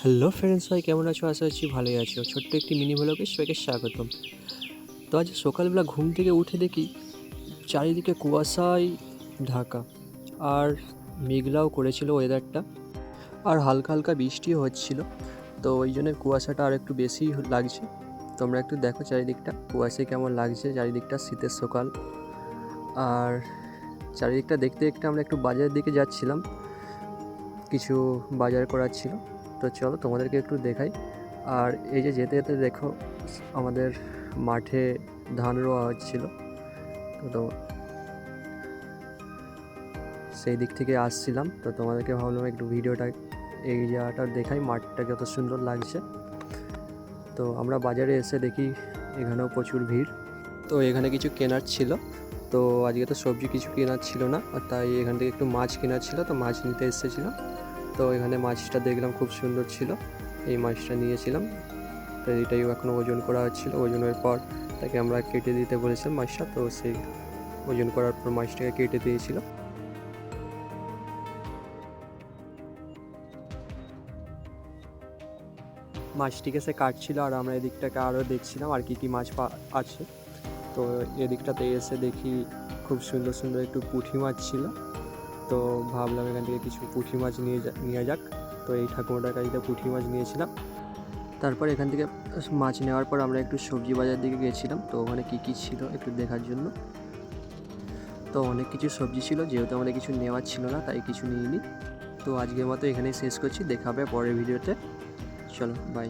Hello friends, সবাই কেমন আছো? আশা করছি ভালোই আছো। ছোট্ট একটি মিনি ব্লগে সবাইকে স্বাগতম। তো আজ সকালবেলা ঘুম থেকে উঠে দেখি চারিদিকে কুয়াশায় ঢাকা, আর মেঘলাও করেছিল ওয়েদারটা, আর হালকা হালকা বৃষ্টিও হচ্ছিল। তো ওই জন্য কুয়াশাটা আর একটু বেশি লাগছে। তোমরা একটু দেখো চারিদিকটা কুয়াশায় কেমন লাগছে, চারিদিকটা শীতের সকাল। আর চারিদিকটা দেখতে দেখতে আমরা একটু বাজারের দিকে যাচ্ছিলাম, কিছু বাজার করার ছিল। তো চলো তোমাদেরকে একটু দেখাই। আর এই যে যেতে যেতে দেখো আমাদের মাঠে ধান রোয়া হচ্ছিল। তো সেই দিক থেকে আসছিলাম, তো তোমাদেরকে ভাবলাম একটু ভিডিওটা এই জায়গাটা দেখাই, মাঠটা কত সুন্দর লাগছে। তো আমরা বাজারে এসে দেখি এখানেও প্রচুর ভিড়। তো এখানে কিছু কেনার ছিল, তো আজকে তো সবজি কিছু কেনার ছিল না, তাই এখান থেকে একটু মাছ কেনার ছিল, তো মাছ নিতে এসেছিলাম। তো এখানে মাছটা দেখলাম খুব সুন্দর ছিল, এই মাছটা নিয়েছিলাম। তো এটাই এখনও ওজন করা হচ্ছিলো। ওজনের পর তাকে আমরা কেটে দিতে বলেছিলাম মাছটা, তো সেই ওজন করার পর মাছটাকে কেটে দিয়েছিল। মাছটিকে সে কাটছিল, আর আমরা এদিকটাকে আরও দেখছিলাম আর কি মাছ আছে। তো এদিকটাতে এসে দেখি খুব সুন্দর সুন্দর একটু পুঁটি মাছ ছিল। তো ভাবলাম এখান থেকে কিছু পুঁটি মাছ নিয়ে যাক। তো এই ঠাকুমাটার কাছে পুঁটি মাছ নিয়েছিলাম। তারপর এখান থেকে মাছ নেওয়ার পর আমরা একটু সবজি বাজার দিকে গেছিলাম, তো ওখানে কী ছিল একটু দেখার জন্য। তো অনেক কিছু সবজি ছিল, যেহেতু আমাদের কিছু নেওয়ার ছিল না তাই কিছু নিইনি। তো আজকের মতো এখানেই শেষ করছি, দেখা হবে পরের ভিডিওতে। চলো বাই।